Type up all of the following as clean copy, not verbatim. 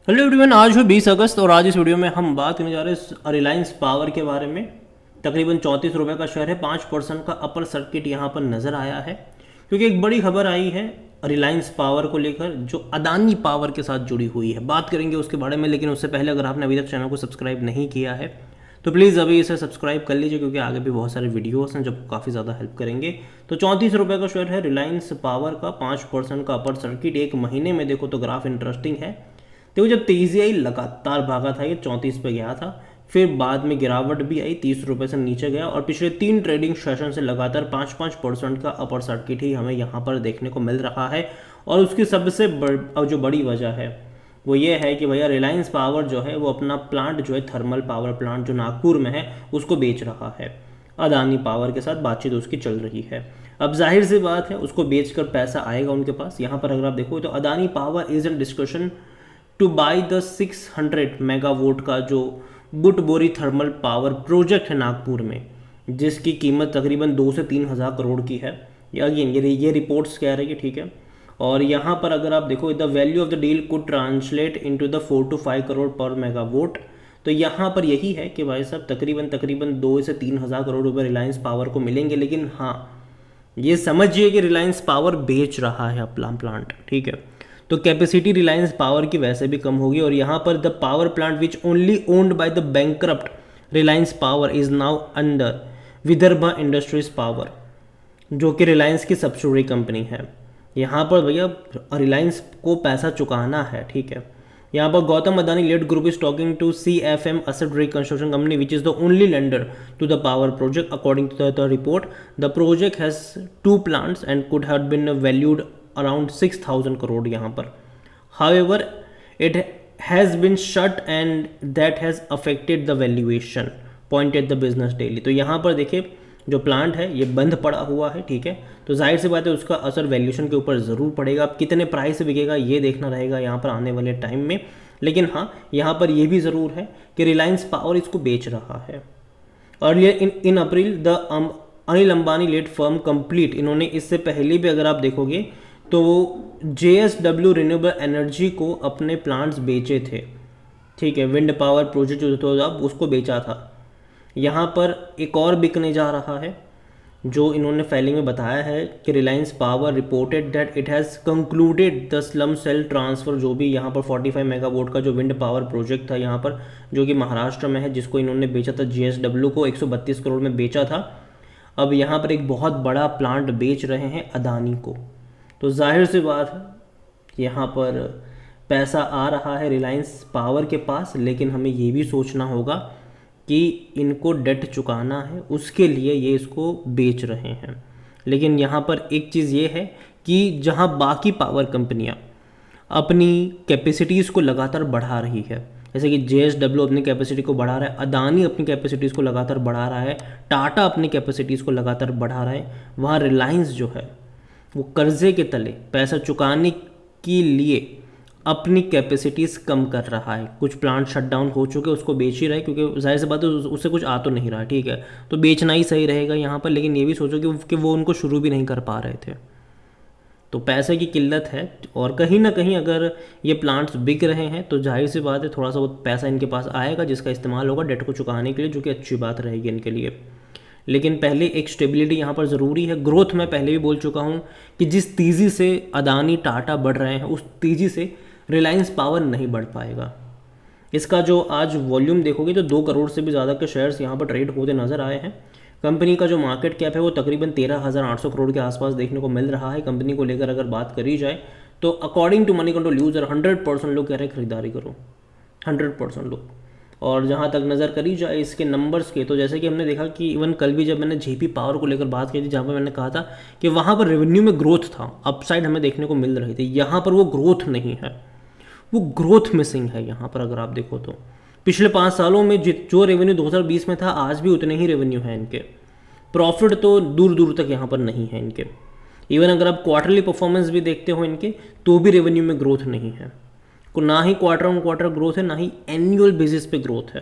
Hello everyone, आज है 20 अगस्त और आज इस वीडियो में हम बात करने जा रहे हैं रिलायंस पावर के बारे में। तकरीबन 34 रुपये का शेयर है, 5% का अपर सर्किट यहाँ पर नज़र आया है क्योंकि एक बड़ी खबर आई है रिलायंस पावर को लेकर जो अदानी पावर के साथ जुड़ी हुई है। बात करेंगे उसके बारे में, लेकिन उससे पहले अगर आपने अभी तक चैनल को सब्सक्राइब नहीं किया है तो प्लीज़ अभी इसे सब्सक्राइब कर लीजिए क्योंकि आगे भी बहुत सारे वीडियोस हैं जो काफ़ी ज़्यादा हेल्प करेंगे। तो 34 रुपये का शेयर है रिलायंस पावर का, 5% का अपर सर्किट। एक महीने में देखो तो ग्राफ इंटरेस्टिंग है। देखो जब तेजी आई लगातार भागा था, ये 34 पे गया था, फिर बाद में गिरावट भी आई, 30 रुपये से नीचे गया और पिछले 3 ट्रेडिंग सेशन से लगातार 5-5% का अपर सर्किट ही हमें यहाँ पर देखने को मिल रहा है। और उसकी सबसे जो बड़ी वजह है वो ये है कि भैया रिलायंस पावर जो है वो अपना प्लांट जो है थर्मल पावर प्लांट जो नागपुर में है उसको बेच रहा है। अदानी पावर के साथ बातचीत उसकी चल रही है। अब जाहिर सी बात है उसको बेचकर पैसा आएगा उनके पास। यहाँ पर अगर आप देखो तो Adani power is in discussion two by the 600 megawatt का जो बुटबोरी थर्मल पावर प्रोजेक्ट है नागपुर में, जिसकी कीमत तकरीबन 2 से 3 हज़ार करोड़ की है। अगेन ये रिपोर्ट्स कह रही है, ठीक है। और यहाँ पर अगर आप देखो the value of the deal could translate into the 4 to 5 crore पर मेगावोट। तो यहाँ पर यही है कि भाई साहब तकरीबन 2 से 3 हज़ार करोड़ रुपए रिलायंस पावर को मिलेंगे। लेकिन हाँ, ये समझिए कि रिलायंस पावर बेच रहा है अपना प्लांट, ठीक है। तो कैपेसिटी रिलायंस पावर की वैसे भी कम होगी और यहाँ पर the power plant which only owned by the bankrupt Reliance power is now under Vidarbha industries power, जो कि रिलायंस की सब्सिडरी कंपनी है। यहाँ पर भैया रिलायंस को पैसा चुकाना है, ठीक है। यहाँ पर Gautam Adani led group is talking to CFM asset reconstruction company which is the only lender to the power project according to the report. The project has 2 plants and could have been valued around 6,000 crore यहाँ पर। However it has been shut and that has affected the valuation pointed the business daily. तो यहाँ पर देखिए जो plant है ये बंद पड़ा हुआ है, ठीक है। तो जाहिर सी बात है उसका असर वैल्यूएशन के ऊपर ज़रूर पड़ेगा। अब कितने प्राइस से बिकेगा ये देखना रहेगा यहाँ पर आने वाले टाइम में। लेकिन हाँ, यहाँ पर ये भी ज़रूर है कि रिलायंस पावर इसको बेच रहा है। Earlier in April the Anil Ambani led firm complete, इन्होंने इससे पहले भी अगर आप देखोगे तो JSW रिन्यूएबल एनर्जी को अपने प्लांट्स बेचे थे, ठीक है। विंड पावर प्रोजेक्ट जो था उसको बेचा था। यहाँ पर एक और बिकने जा रहा है जो इन्होंने फाइलिंग में बताया है कि Reliance power reported that it has concluded the slump sale transfer, जो भी यहाँ पर 45 मेगावाट का जो विंड पावर प्रोजेक्ट था यहाँ पर जो कि महाराष्ट्र में है, जिसको इन्होंने बेचा था JSW को 132 करोड़ में बेचा था। अब यहाँ पर एक बहुत बड़ा प्लांट बेच रहे हैं अदानी को। तो जाहिर सी बात है यहाँ पर पैसा आ रहा है रिलायंस पावर के पास। लेकिन हमें ये भी सोचना होगा कि इनको डेट चुकाना है, उसके लिए ये इसको बेच रहे हैं। लेकिन यहाँ पर एक चीज़ ये है कि जहाँ बाकी पावर कंपनियाँ अपनी कैपेसिटीज़ को लगातार बढ़ा रही है, जैसे कि JSW अपनी कैपेसिटी को बढ़ा रहा है, अदानी अपनी कैपेसिटीज़ को लगातार बढ़ा रहा है, टाटा अपनी कैपेसिटीज़ को लगातार बढ़ा रहा है, वहाँ रिलायंस जो है वो कर्जे के तले पैसा चुकाने के लिए अपनी कैपेसिटीज़ कम कर रहा है। कुछ प्लांट शट डाउन हो चुके, उसको बेच ही रहा है क्योंकि जाहिर सी बात है उससे कुछ आ तो नहीं रहा, ठीक है। तो बेचना ही सही रहेगा यहाँ पर। लेकिन ये भी सोचो कि वो उनको शुरू भी नहीं कर पा रहे थे। तो पैसे की किल्लत है और कहीं ना कहीं अगर ये प्लांट्स बिक रहे हैं तो जाहिर सी बात है थोड़ा सा वो पैसा इनके पास आएगा जिसका इस्तेमाल होगा डेट को चुकाने के लिए, जो कि अच्छी बात रहेगी इनके लिए। लेकिन पहले एक स्टेबिलिटी यहाँ पर ज़रूरी है। ग्रोथ मैं पहले भी बोल चुका हूँ कि जिस तेज़ी से अदानी टाटा बढ़ रहे हैं उस तेज़ी से रिलायंस पावर नहीं बढ़ पाएगा। इसका जो आज वॉल्यूम देखोगे तो 2 करोड़ से भी ज़्यादा के शेयर्स यहाँ पर ट्रेड होते नज़र आए हैं। कंपनी का जो मार्केट कैप है वो तकरीबन 13,800 करोड़ के आसपास देखने को मिल रहा है। कंपनी को लेकर अगर बात करी जाए तो according to Moneycontrol user 100% लोग कह रहे हैं खरीदारी करो, 100% लोग। और जहाँ तक नज़र करी जाए इसके नंबर्स के, तो जैसे कि हमने देखा कि इवन कल भी जब मैंने JP पावर को लेकर बात की थी, जहाँ पर मैंने कहा था कि वहाँ पर रेवेन्यू में ग्रोथ था, अपसाइड हमें देखने को मिल रही थी। यहाँ पर वो ग्रोथ नहीं है, वो ग्रोथ मिसिंग है। यहाँ पर अगर आप देखो तो पिछले 5 सालों में जो रेवेन्यू 2020 में था आज भी उतने ही रेवेन्यू है इनके। प्रॉफिट तो दूर दूर तक यहाँ पर नहीं है इनके। इवन अगर आप क्वार्टरली परफॉर्मेंस भी देखते हो इनके तो भी रेवेन्यू में ग्रोथ नहीं है, ना ही क्वार्टर ऑन क्वार्टर ग्रोथ है, ना ही एनुअल बेसिस पे ग्रोथ है।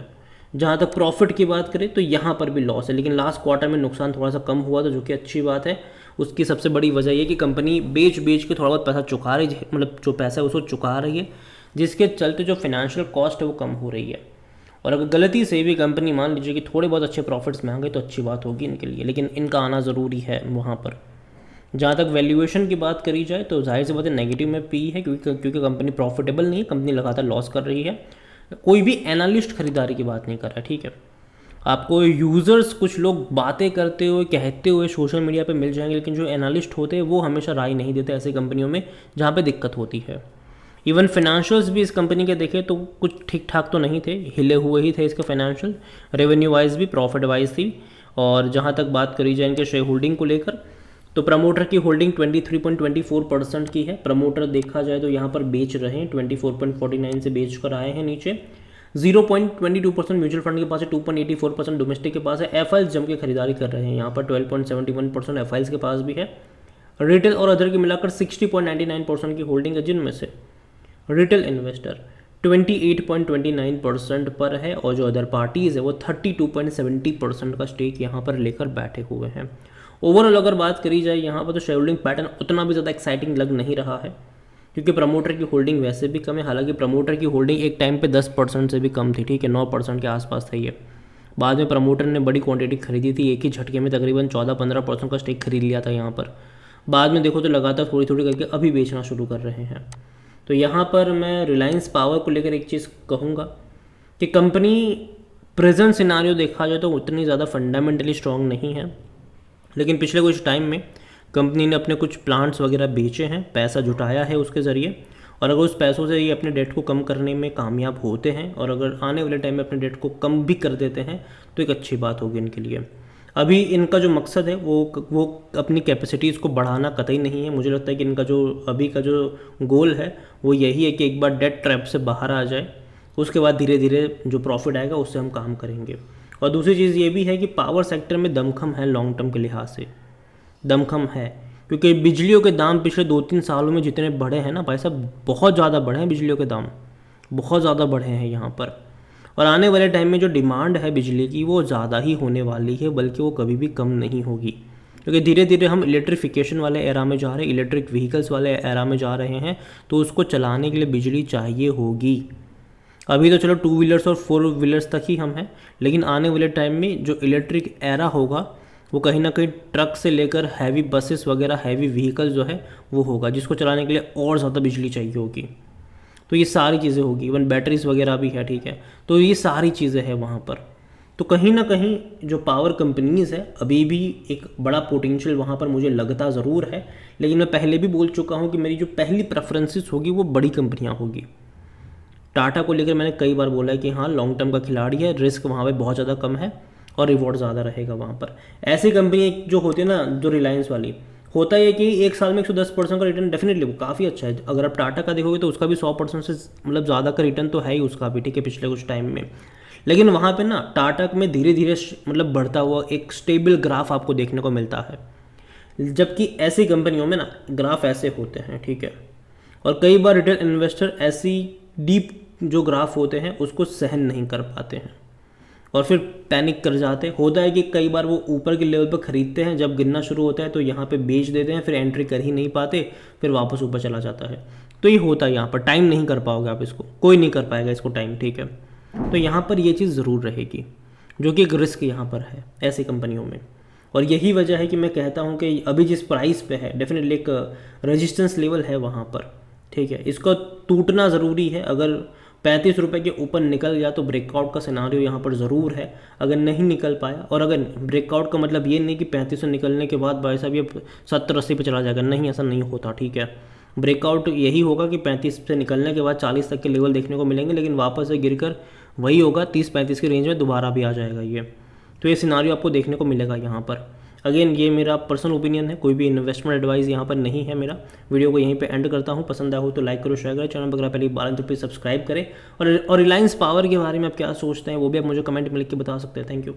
जहाँ तक प्रॉफिट की बात करें तो यहाँ पर भी लॉस है। लेकिन लास्ट क्वार्टर में नुकसान थोड़ा सा कम हुआ था, जो कि अच्छी बात है। उसकी सबसे बड़ी वजह ये कि कंपनी बेच के थोड़ा बहुत पैसा चुका रही है, मतलब जो पैसा है उसको चुका रही है। जिसके चलते जो फाइनेंशियल कॉस्ट है वो कम हो रही है। और अगर गलती से भी कंपनी मान लीजिए कि थोड़े बहुत अच्छे प्रॉफिट्स में आ गए तो अच्छी बात होगी इनके लिए, लेकिन इनका आना ज़रूरी है वहाँ पर। जहाँ तक वैल्यूएशन की बात करी जाए तो जाहिर सी बात है नेगेटिव में पी है, क्योंकि कंपनी प्रॉफिटेबल नहीं है, कंपनी लगातार लॉस कर रही है। कोई भी एनालिस्ट खरीदारी की बात नहीं कर रहा है, ठीक है। आपको यूज़र्स कुछ लोग बातें करते हुए कहते हुए सोशल मीडिया पे मिल जाएंगे, लेकिन जो एनालिस्ट होते हैं वो हमेशा राय नहीं देते ऐसी कंपनियों में जहाँ पे दिक्कत होती है। इवन फाइनेंशियल्स भी इस कंपनी के देखे तो कुछ ठीक ठाक तो नहीं थे, हिले हुए ही थे इसके फाइनेंशियल, रेवेन्यू वाइज भी, प्रॉफिट वाइज थी। और जहाँ तक बात करी जाए इनके शेयर होल्डिंग को लेकर तो प्रमोटर की होल्डिंग 23.24% की है। प्रमोटर देखा जाए तो यहाँ पर बेच रहे हैं, 24.49 से बेच कर आए हैं नीचे। 0.22% म्यूचुअल फंड के पास है, 2.84% डोमेस्टिक के पास है। एफआईएस जम के खरीदारी कर रहे हैं यहाँ पर, 12.71% एफआईएस के पास भी है। रिटेल और अदर की मिलाकर 60.99% की होल्डिंग है, जिनमें से रिटेल इन्वेस्टर 28.29% पर है और जो अदर पार्टीज़ है वो 32.70% का स्टेक यहाँ पर लेकर बैठे हुए हैं। ओवरऑल अगर बात करी जाए यहाँ पर तो शेयर होल्डिंग पैटर्न उतना भी ज़्यादा एक्साइटिंग लग नहीं रहा है, क्योंकि प्रमोटर की होल्डिंग वैसे भी कम है। हालांकि प्रमोटर की होल्डिंग एक टाइम पे 10% से भी कम थी, ठीक है, 9% के आसपास था ये। बाद में प्रमोटर ने बड़ी क्वांटिटी खरीदी थी, एक ही झटके में तकरीबन 14-15% का स्टेक खरीद लिया था यहाँ पर। बाद में देखो तो लगातार थोड़ी थोड़ी करके अभी बेचना शुरू कर रहे हैं। तो यहाँ पर मैं रिलायंस पावर को लेकर एक चीज़ कहूँगा कि कंपनी प्रेजेंट सिनारियो देखा जाए तो उतनी ज़्यादा फंडामेंटली स्ट्रॉन्ग नहीं है, लेकिन पिछले कुछ टाइम में कंपनी ने अपने कुछ प्लांट्स वगैरह बेचे हैं, पैसा जुटाया है उसके ज़रिए, और अगर उस पैसों से ये अपने डेट को कम करने में कामयाब होते हैं और अगर आने वाले टाइम में अपने डेट को कम भी कर देते हैं तो एक अच्छी बात होगी इनके लिए। अभी इनका जो मकसद है वो अपनी कैपेसिटीज़ को बढ़ाना कतई नहीं है। मुझे लगता है कि इनका जो अभी का जो गोल है वो यही है कि एक बार डेट ट्रैप से बाहर आ जाए, उसके बाद धीरे धीरे जो प्रॉफिट आएगा उससे हम काम करेंगे। और दूसरी चीज़ ये भी है कि पावर सेक्टर में दमखम है, लॉन्ग टर्म के लिहाज से दमखम है, क्योंकि बिजलियों के दाम पिछले 2-3 सालों में जितने बढ़े हैं ना भाई साहब, बहुत ज़्यादा बढ़े हैं बिजलियों के दाम, बहुत ज़्यादा बढ़े हैं यहाँ पर। और आने वाले टाइम में जो डिमांड है बिजली की वो ज़्यादा ही होने वाली है, बल्कि वो कभी भी कम नहीं होगी, क्योंकि धीरे धीरे हम इलेक्ट्रिफिकेशन वाले एरा में जा रहे हैं, इलेक्ट्रिक व्हीकल्स वाले एरा में जा रहे हैं, तो उसको चलाने के लिए बिजली चाहिए होगी। अभी तो चलो 2 व्हीलर्स और 4 व्हीलर्स तक ही हम हैं, लेकिन आने वाले टाइम में जो इलेक्ट्रिक एरा होगा वो कहीं ना कहीं ट्रक से लेकर हैवी बसेस वगैरह, हैवी व्हीकल जो है वो होगा, जिसको चलाने के लिए और ज़्यादा बिजली चाहिए होगी। तो ये सारी चीज़ें होगी, इवन बैटरीज वगैरह भी है, ठीक है। तो ये सारी चीज़ें हैं वहाँ पर। तो कहीं ना कहीं जो पावर कंपनीज़ है अभी भी एक बड़ा पोटेंशियल वहाँ पर मुझे लगता ज़रूर है, लेकिन मैं पहले भी बोल चुका हूँ कि मेरी जो पहली प्रेफरेंसेस होगी वो बड़ी कंपनियाँ होगी। टाटा को लेकर मैंने कई बार बोला है कि हाँ लॉन्ग टर्म का खिलाड़ी है, रिस्क वहाँ पे बहुत ज़्यादा कम है और रिवॉर्ड ज़्यादा रहेगा वहाँ पर। ऐसी कंपनी जो होती है ना, जो रिलायंस वाली, होता है कि एक साल में 110% का रिटर्न डेफिनेटली वो काफ़ी अच्छा है। अगर आप टाटा का देखोगे तो उसका भी 100% से मतलब ज़्यादा का रिटर्न तो है ही उसका भी, ठीक है, पिछले कुछ टाइम में। लेकिन वहाँ पे ना टाटा में धीरे धीरे मतलब बढ़ता हुआ एक स्टेबल ग्राफ आपको देखने को मिलता है, जबकि ऐसी कंपनियों में ना ग्राफ ऐसे होते हैं, ठीक है। और कई बार रिटेल इन्वेस्टर ऐसी डीप जो ग्राफ होते हैं उसको सहन नहीं कर पाते हैं और फिर पैनिक कर जाते हैं। होता है कि कई बार वो ऊपर के लेवल पर ख़रीदते हैं, जब गिरना शुरू होता है तो यहाँ पे बेच देते हैं, फिर एंट्री कर ही नहीं पाते, फिर वापस ऊपर चला जाता है। तो ये होता है यहाँ पर, टाइम नहीं कर पाओगे आप इसको, कोई नहीं कर पाएगा इसको टाइम, ठीक है। तो यहाँ पर ये चीज़ ज़रूर रहेगी, जो कि एक रिस्क यहाँ पर है ऐसी कंपनियों में। और यही वजह है कि मैं कहता हूँ कि अभी जिस प्राइस पे है डेफिनेटली एक रेजिस्टेंस लेवल है वहाँ पर, ठीक है। इसको टूटना ज़रूरी है। अगर 35 रुपये के ऊपर निकल गया तो ब्रेकआउट का सिनारियो यहाँ पर ज़रूर है। अगर नहीं निकल पाया, और अगर ब्रेकआउट का मतलब ये नहीं कि 35 से निकलने के बाद भाई साहब ये 70-80 पे चला जाएगा, नहीं, ऐसा नहीं होता, ठीक है। ब्रेकआउट यही होगा कि 35 से निकलने के बाद 40 तक के लेवल देखने को मिलेंगे, लेकिन वापस से गिरकर वही होगा 30-35 की रेंज में दोबारा भी आ जाएगा ये। तो ये सिनारियो आपको देखने को मिलेगा यहाँ पर। अगेन ये मेरा पर्सनल ओपिनियन है, कोई भी इन्वेस्टमेंट एडवाइस यहाँ पर नहीं है मेरा। वीडियो को यहीं पे एंड करता हूँ। पसंद आया हो तो लाइक करो, शेयर करो, चैनल पर अगर पहली बार तो प्लीज़ सब्सक्राइब करें। और रिलायंस पावर के बारे में आप क्या सोचते हैं वो भी आप मुझे कमेंट में लिख के बता सकते हैं। Thank you.